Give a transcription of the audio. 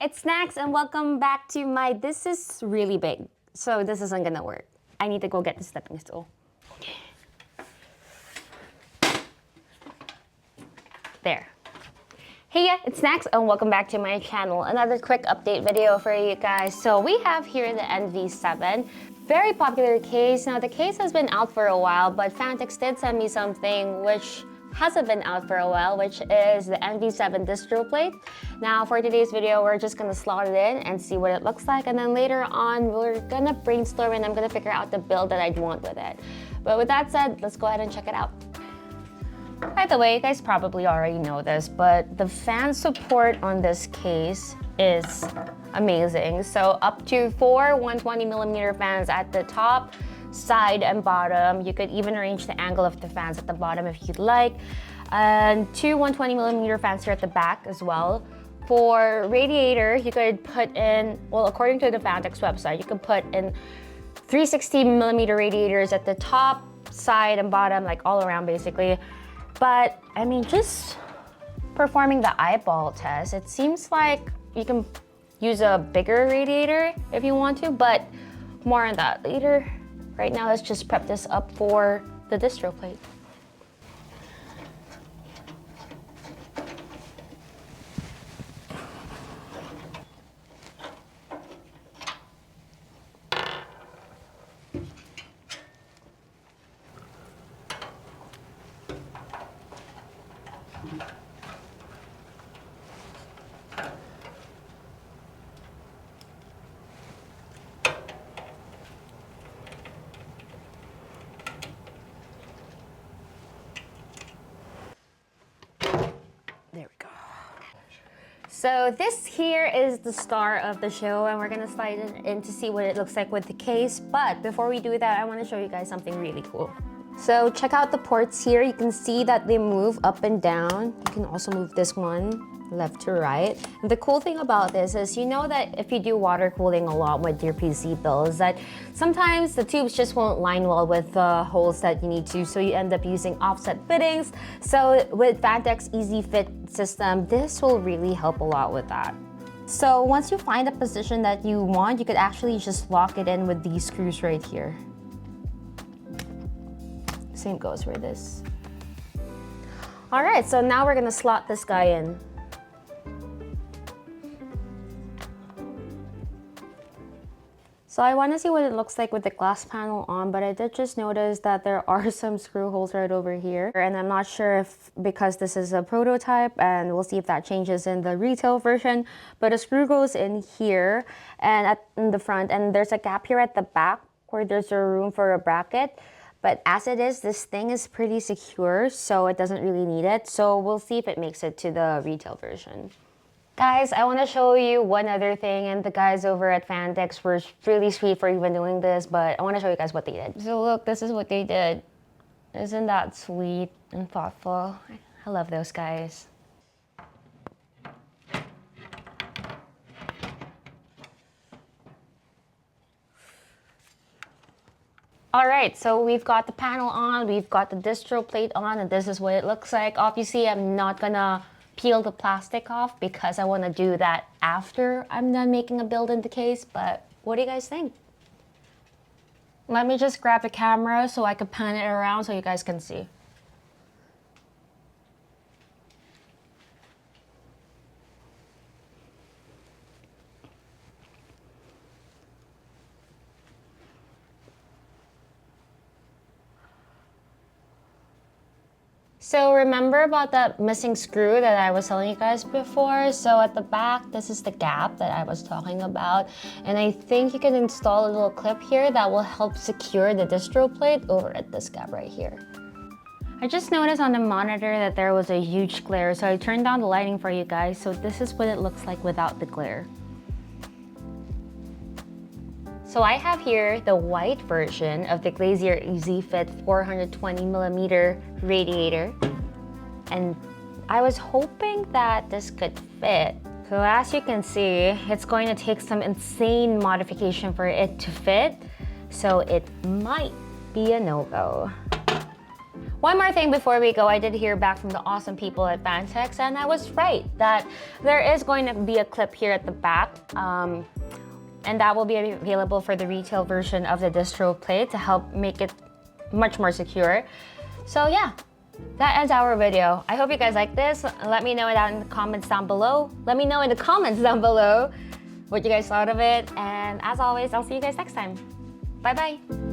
It's Snacks and welcome back to my, this is really big, so this isn't gonna work. I need to go get the stepping stool. There. Hey, yeah, it's Snacks and welcome back to my channel. Another quick update video for you guys. So we have here the NV7, very popular case. Now the case has been out for a while, but Phanteks did send me something which hasn't been out for a while, which is the NV7 Distro plate. Now for today's video, we're just gonna slot it in and see what it looks like, and then later on we're gonna brainstorm and I'm gonna figure out the build that I'd want with it. But with that said, let's go ahead and check it out. By the way, you guys probably already know this, but the fan support on this case is amazing. So up to 4 120mm fans at the top, side and bottom. You could even arrange the angle of the fans at the bottom if you'd like. And 2 120mm fans here at the back as well. For radiator, you could put in, well, according to the Phanteks website, you could put in 360mm radiators at the top, side and bottom, like all around basically. But I mean, just performing the eyeball test, it seems like you can use a bigger radiator if you want to, but more on that later. Right now, let's just prep this up for the distro plate. There we go. So this here is the star of the show, and we're gonna slide it in to see what it looks like with the case. But before we do that, I wanna show you guys something really cool. So check out the ports here. You can see that they move up and down. You can also move this one left to right. And the cool thing about this is, you know that if you do water cooling a lot with your PC builds, that sometimes the tubes just won't line well with the holes that you need to, so you end up using offset fittings. So with Phanteks Easy Fit system, this will really help a lot with that. So once you find a position that you want, you could actually just lock it in with these screws right here. Same goes for this. All right, so now we're gonna slot this guy in. So I want to see what it looks like with the glass panel on, but I did just notice that there are some screw holes right over here. And I'm not sure if, because this is a prototype, and we'll see if that changes in the retail version, but a screw goes in here and in the front, and there's a gap here at the back where there's a room for a bracket. But as it is, this thing is pretty secure, so it doesn't really need it. So we'll see if it makes it to the retail version. Guys, I want to show you one other thing, and the guys over at Phanteks were really sweet for even doing this, but I want to show you guys what they did. So look, this is what they did. Isn't that sweet and thoughtful? I love those guys. All right, so we've got the panel on, we've got the distro plate on, and this is what it looks like. Obviously, I'm not gonna peel the plastic off because I want to do that after I'm done making a build in the case, but what do you guys think? Let me just grab the camera so I can pan it around so you guys can see. So remember about that missing screw that I was telling you guys before? So at the back, this is the gap that I was talking about. And I think you can install a little clip here that will help secure the distro plate over at this gap right here. I just noticed on the monitor that there was a huge glare, so I turned down the lighting for you guys. So this is what it looks like without the glare. So I have here the white version of the Glazier Easy Fit 420mm radiator, and I was hoping that this could fit. So as you can see, it's going to take some insane modification for it to fit, so it might be a no-go. One more thing before we go, I did hear back from the awesome people at Phanteks, and I was right that there is going to be a clip here at the back, and that will be available for the retail version of the distro plate to help make it much more secure. So yeah, that ends our video. I hope you guys like this. Let me know down in the comments down below. What you guys thought of it, and as always, I'll see you guys next time. Bye bye.